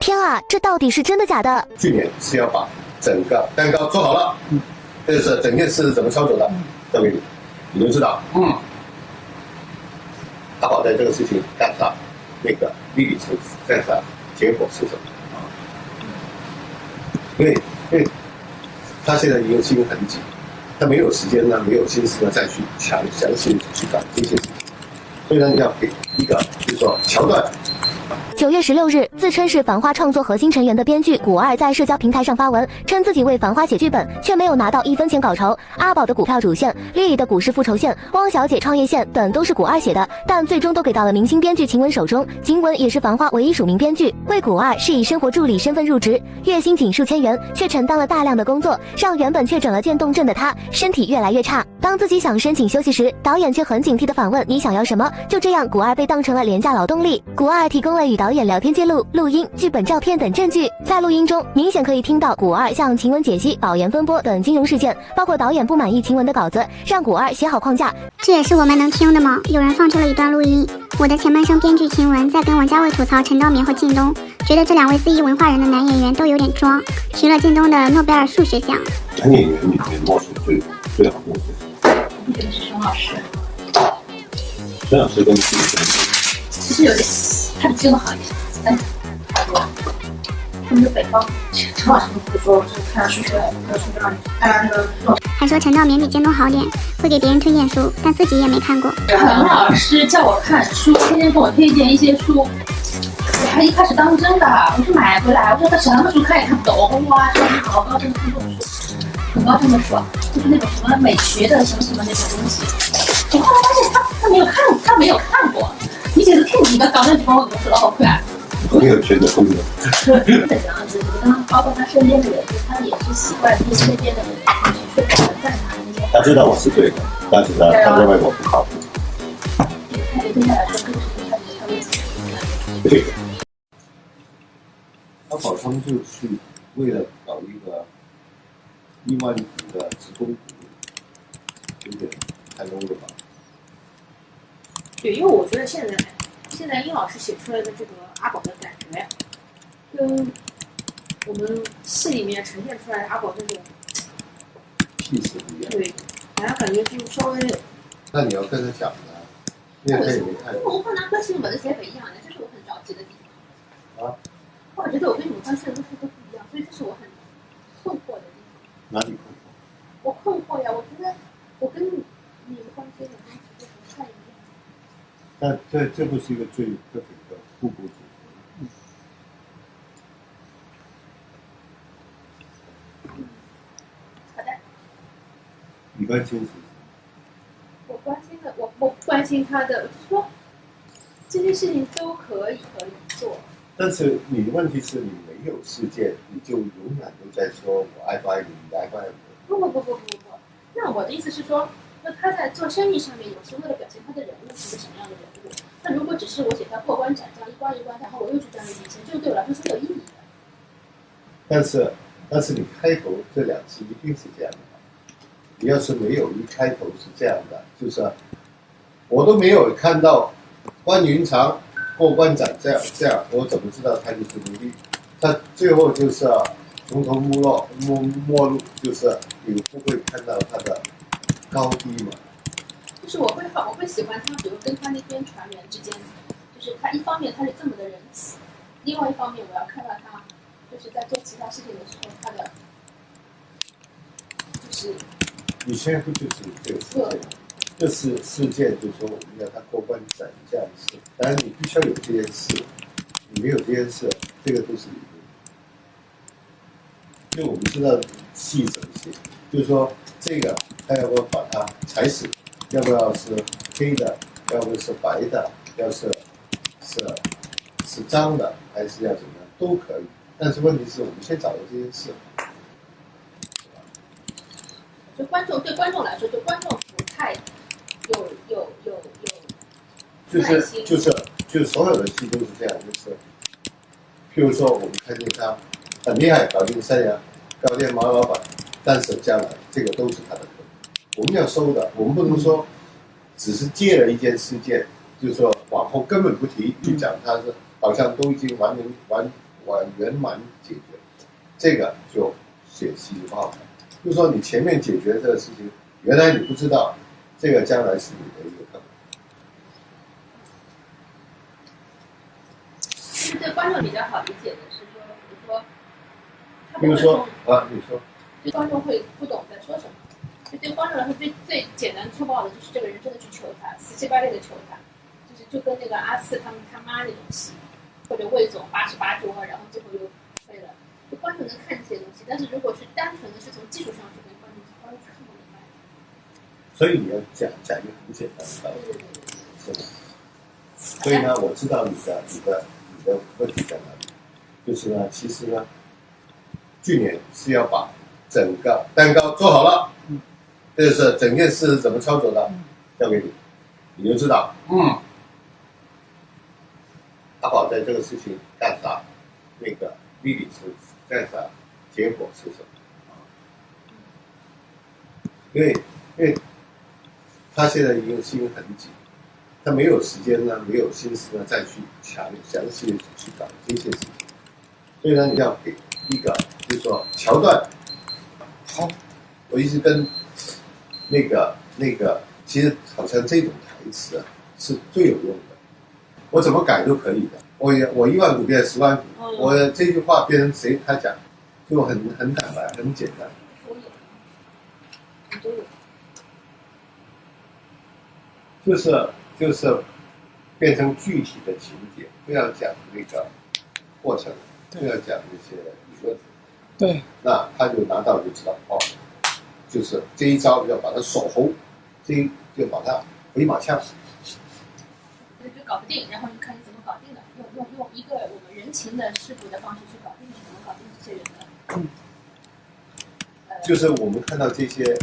天啊，这到底是真的假的？去年是要把整个蛋糕做好了，这就是整件事是怎么操作的，交给你，你就知道。阿宝在这个事情干啥，那个莉莉是干啥，结果是什么？因为他现在已经心很紧，他没有时间呢，没有心思呢再去详细去搞这些事情，所以呢，你要给一个就是说桥段。9月16日，自称是《繁花》创作核心成员的编剧古二在社交平台上发文，称自己为《繁花》写剧本，却没有拿到1分钱稿酬。阿宝的股票主线、莉莉的股市复仇线、汪小姐创业线等都是古二写的，但最终都给到了明星编剧晴雯手中。晴雯也是《繁花》唯一署名编剧，为古二是以生活助理身份入职，月薪仅数千元，却承担了大量的工作，让原本确诊了渐冻症的他身体越来越差。当自己想申请休息时，导演却很警惕地反问：“你想要什么？”就这样，古二被当成了廉价劳动力。古二提供了与导演聊天记录、录音、剧本、照片等证据。在录音中，明显可以听到古二向晴雯解析保研风波等金融事件，包括导演不满意晴雯的稿子，让古二写好框架。这也是我们能听的吗？有人放出了一段录音，我的前半生编剧晴雯在跟王家卫吐槽陈道明和靳东，觉得这2位四亿文化人的男演员都有点装，提了靳东的诺贝尔数学奖。男演员里面墨水最好墨水。我觉得是熊老师。孙老师跟自己其实有点，他比这个好一些，但是差不多。他们是北方，陈老师不说，就是看数学，看那个。还说陈道明比靳东好点，会给别人推荐书，但自己也没看过。陈老师叫我看书，天天跟我推荐一些书，我还一开始当真的，我就买回来，我说他什么书看也看不懂，哇，说你好高深看这种书，很高深的书，就是那种什么美学的什么什么那种东西。我后来发现他没有看过，你简直太你的搞那几帮我怎么说的好快。朋友圈的风格。这样子，包括他身边的人，他也是习惯听身边的人去称赞他那些。他知道我是对的，但是呢，他认为我不靠谱。他对他来说，这个事情他为自己。对的。阿宝他们就去为了搞一个1万股的职工股，有点太 low 了吧？对，因为我觉得现在殷老师写出来的这个阿宝的感觉，跟我们戏里面呈现出来的阿宝这种气势不一样。对，好像感觉就稍微。那你要跟他讲的，因为他也没看过。我和南哥其实我的写法一样的，这是我很着急的地方。啊？我觉得我跟你们关系的路数都不一样，所以这是我很困惑的地方。哪里困惑？我困惑呀，我觉得我跟你们关系的东西就不太一样。但这不是一个最perfect的互补组合。好的。你关心什么？我关心的，我不关心他的，就是说这些事情都可以做。但是你的问题是你没有事件，你就永远都在说我爱不爱你，你爱不爱我。不，那我的意思是说，那他在做生意上面，有时为了表现他的人物是个什么样的人物，那如果只是我写他过关斩将，一关一关，然后我又去赚了底钱，这个对我来说是没有意义的。但是你开头这2次一定是这样的。你要是没有一开头是这样的，就是我都没有看到关云长过关斩这样，我怎么知道他就是奴隶？他最后就是从头没落，就是你不会看到他的高低嘛？就是我会喜欢他，比如跟他那边船员之间，就是他一方面他是这么的仁慈，另外一方面我要看到他就是在做其他事情的时候，他的就是。你现在不就是这个事件？这是事件，就是说我们要他过关斩将是，当然你必须要有这件事，你没有这件事，这个都是理论。因为我们知道戏怎么写，就是说这个他要不要把它踩死，要不要是黑的，要不是白的，要是脏的，还是要怎么样都可以。但是问题是我们先找到这件事。对观众来说，对观众不太有就是所有的戏都是这样，就是譬如说我们看见他很厉害，搞定山羊，搞定毛老板，但是将来这个都是他的坑，我们要收的，我们不能说只是借了一件事件，就是说往后根本不提，就讲他是好像都已经完圆满解决，这个就写戏剧化了。就是说你前面解决这个事情，原来你不知道，这个将来是你的一个课。其实对观众比较好理解的是说，比如说啊，你说，对观众会不懂在说什么。就对观众来说，最简单粗暴的就是这个人真的去求他，死乞白赖的求他，就跟那个阿四他妈那种戏，或者魏总88桌，然后最后又飞了。就观众能看这些东西，但是如果是单纯的是从技术上去跟观众是看不明白的。所以你要讲一个很简单的道理，是吧？所以呢，我知道你的问题在哪里，就是呢，其实呢，去年是要把整个蛋糕做好了，这就是整件事怎么操作的，交给你，你就知道，阿宝在这个事情干啥，那个丽丽是干啥，结果是什么？因为他现在已经心很紧，他没有时间呢，没有心思呢，再去详细的去搞这些事情。所以呢，你要给一个，就是说桥段。好，我一直跟那个，其实好像这种台词啊是最有用的。我怎么改都可以的。我1万股变10万股，我这句话变成谁他讲，就很坦白，很简单。都有。就是变成具体的情节，不要讲那个过程，不要讲那些理论。对，那他就拿到就知道哦，就是这一招要把它锁喉，就把它回马枪，就搞不定，然后你看你怎么搞定的，用一个我们人情的世故的方式去搞定，是怎么搞定这些人的？就是我们看到这些，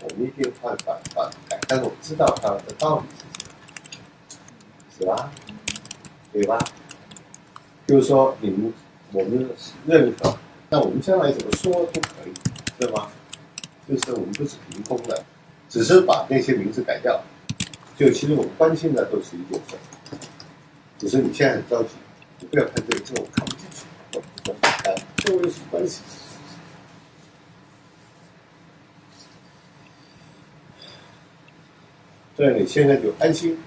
我们一定会反改，但是我们知道它的道理是什么，是吧？对吧？就是说我们认可，那我们将来怎么说都可以，对吗？就是我们不是凭空的，只是把那些名字改掉。就其实我们关心的都是一件事，只是你现在很着急，你不要看这个，我看不进去，跟我有什么关系？所以你现在就安心，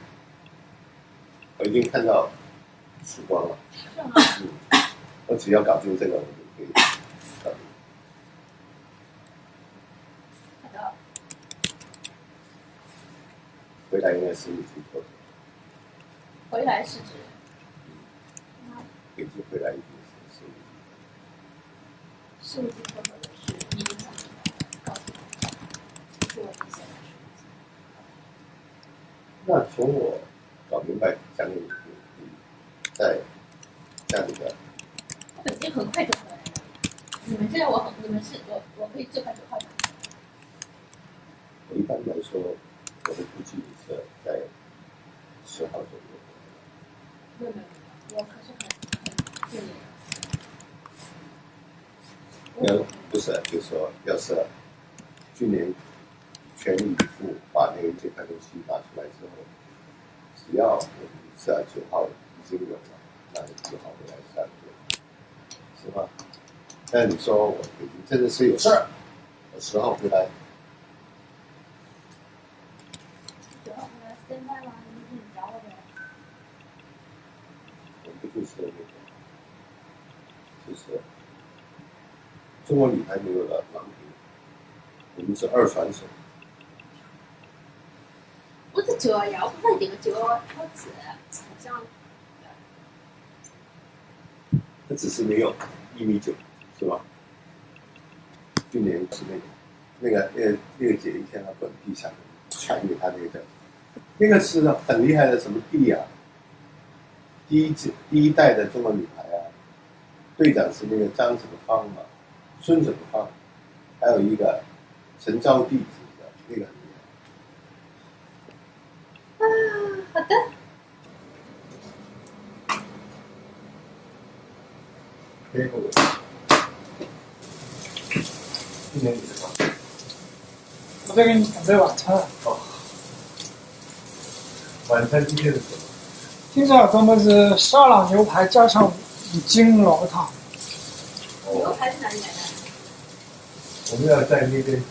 我已经看到曙光了。我只要搞定这个，我就可以搞定。好的。回来应该是你去做的。回来是指？北京回来一定是事务局合伙的是你影响告诉我，是我们现在说。那从我搞明白讲给你听，再这样的。他本金很快就回来了。你们现在你们是我可以最快9号打。我一般来说，我的估计是在10号左右。没有，我可是很建议。不是，就是说，要是去年全力以赴把那这块东西拿出来之后，只要我们12、9号已经有了，那就9号回来3个，是吧？但你说我北京真的是有事儿，我10号回来。9号回来现在吗？你找我呗。我们不就是那个，就是中国女排没有了郎平，我们是2传手。我是9呀，我不是定个9超子，好像。他只是没有1.9米，是吧？去年是那个姐一天他滚地下传给他那个是很厉害的什么地啊？第一代的中国女排啊，队长是那个张什么芳嘛，孙什么芳，还有一个陈招娣，是不是？那个很厉害。好的。今年你的吧？我在给你准备晚餐。哦。晚餐今天是什么？今早咱们是沙朗牛排加上5斤老汤。牛排是哪里买的？我们要在那边。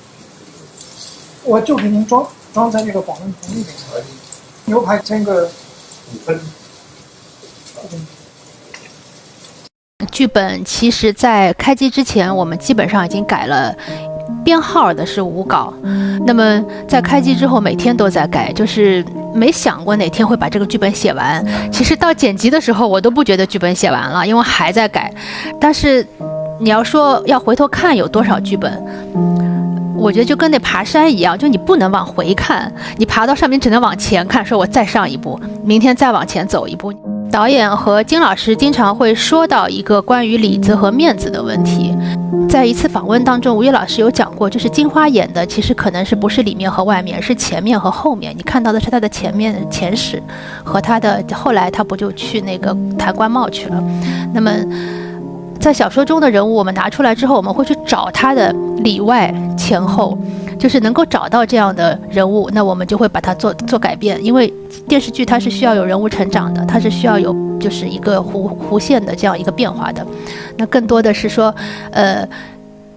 我就给您装在那个保温桶里面。牛排煎个5分。剧本其实在开机之前，我们基本上已经改了。编号的是5稿，那么在开机之后每天都在改，就是没想过哪天会把这个剧本写完。其实到剪辑的时候，我都不觉得剧本写完了，因为还在改。但是你要说要回头看有多少剧本，我觉得就跟那爬山一样，就你不能往回看，你爬到上面只能往前看，说我再上一步，明天再往前走一步。导演和金老师经常会说到一个关于里子和面子的问题。在一次访问当中，吴越老师有讲过，就是金花演的其实可能是不是里面和外面，是前面和后面。你看到的是他的前史和他的后来他不就去那个谈官帽去了。那么在小说中的人物我们拿出来之后，我们会去找他的里外前后，就是能够找到这样的人物，那我们就会把它做改变。因为电视剧它是需要有人物成长的，它是需要有就是一个弧线的这样一个变化的。那更多的是说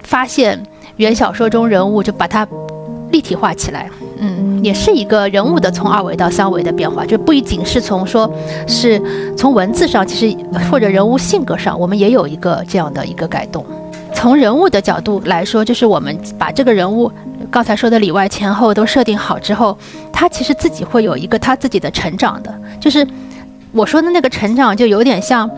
发现原小说中人物，就把它立体化起来。也是一个人物的从2维到3维的变化，就不仅是从说是从文字上，其实或者人物性格上，我们也有一个这样的一个改动。从人物的角度来说，就是我们把这个人物刚才说的里外前后都设定好之后，他其实自己会有一个他自己的成长的。就是我说的那个成长，就有点像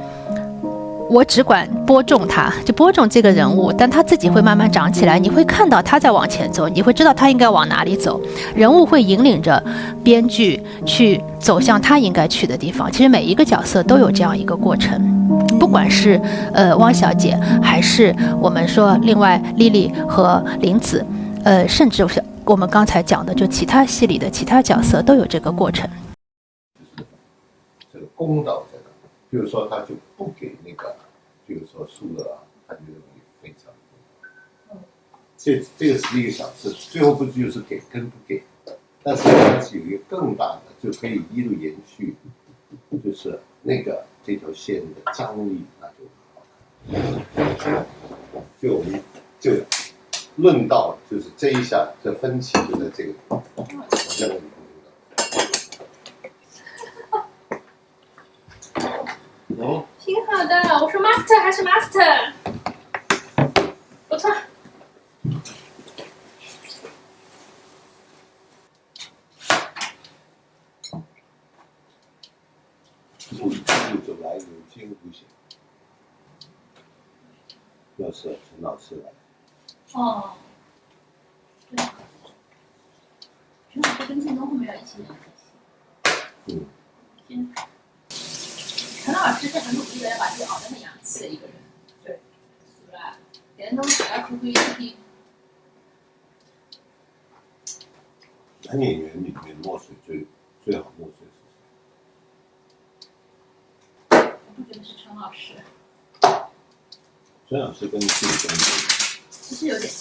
我只管播种他，就播种这个人物，但他自己会慢慢长起来，你会看到他在往前走，你会知道他应该往哪里走，人物会引领着编剧去走向他应该去的地方。其实每一个角色都有这样一个过程，不管是汪小姐，还是我们说另外丽丽和林子，甚至我们刚才讲的就其他戏里的其他角色都有这个过程。这个公道在哪？比如说他就不给那个，比如说输了，他就认为非常公道。这个是一个小事，最后不就是给跟不给？但是它是有一个更大的，就可以一路延续，就是那个这条线的张力，那就好看。就我们就论到就是这一下这分歧就在这个地方，我认为挺好的，我说 master 还是 master， 不错。路走来有惊无险，要是陈老师来。哦，对，陈老师跟靳东后面要一起演戏。陈老师是很努力的要把自己熬得很洋气的一个人，对，是吧？别人都是来苦苦一听。男演员里面墨水最好墨水是谁？我不觉得是陈老师。陈老师跟靳东其实有点，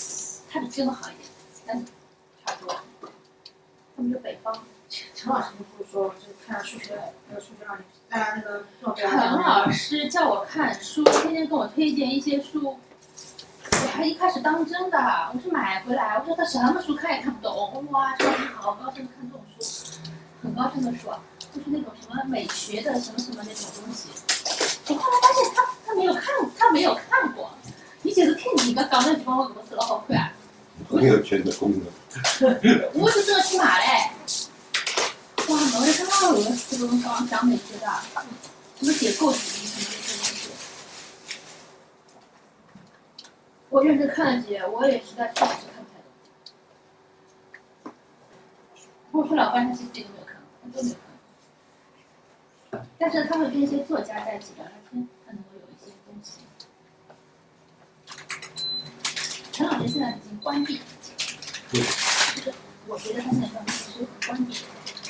他比靳东好一点，但是差不多。他们就北方。陈老师不是说是看数学，那个数学让你那个坐标。陈老师叫我看书，天天跟我推荐一些书，我还一开始当真的，我是买回来，我说他什么书看也看不懂，哇，真的好高兴看这种书，很高兴的说，就是那种什么美学的什么什么那种东西。我后来发现他没有看过，你觉得看几个讲那地方我怎么死了好快啊？朋友圈的功能。我是真的去买嘞。哇，我也看到有的这种讲美学的，什么解构主义什么这些东西，我认真看了几眼，我也实在确实是看不太懂。我说老关他其实自己都没有看过，他都没有看过。但是他会跟一些作家在一起聊聊天，他能够有一些东西。陈老师现在已经关闭了，就是我觉得他现在状态其实很关闭。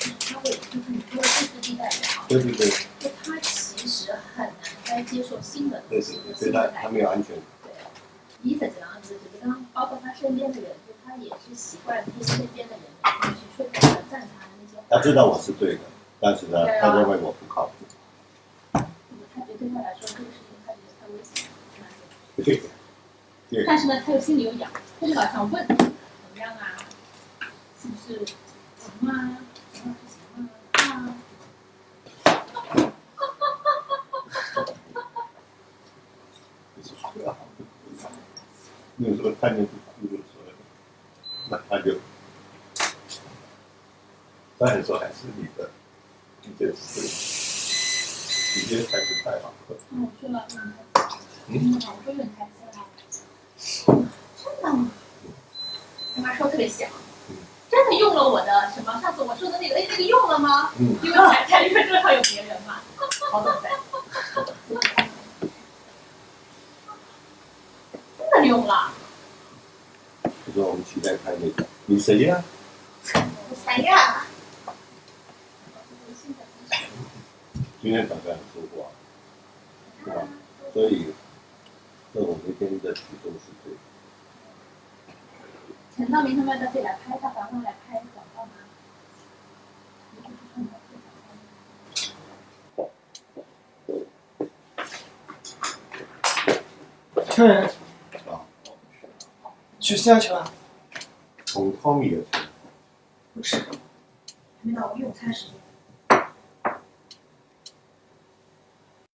他会就是你说的第四地带也好，对，就他其实很难再接受新的东西，对他没有安全感。对，伊是这样子，就是当包括他身边的人，就他也是习惯听身边的人去说他的赞他的那些话。他知道我是对的，但是呢，他认为我不靠谱。他觉得对他来说，这个事情他觉得太危险了，对，对但是呢，他又心里有痒，他就老想问怎么样啊，是不是行啊？行啊？有时候看见不哭的时候，那他就，当然说还是你的一件事，你这才是太好了。我说了，我说有台词了，真的吗？我妈说特别响，真的用了我的什么？上次我说的那个，哎，那个用了吗？因为台里面正好有别人嘛，好等待。真的用了。就说我们期待看那个，你谁呀？我才呀。今天早上说过，是吧？所以，那我每天的举动是对的。陈道明他们到这里来拍，到繁华来拍广告吗？客人啊，去私家球啊？从汤米的不是，还没到用餐时间。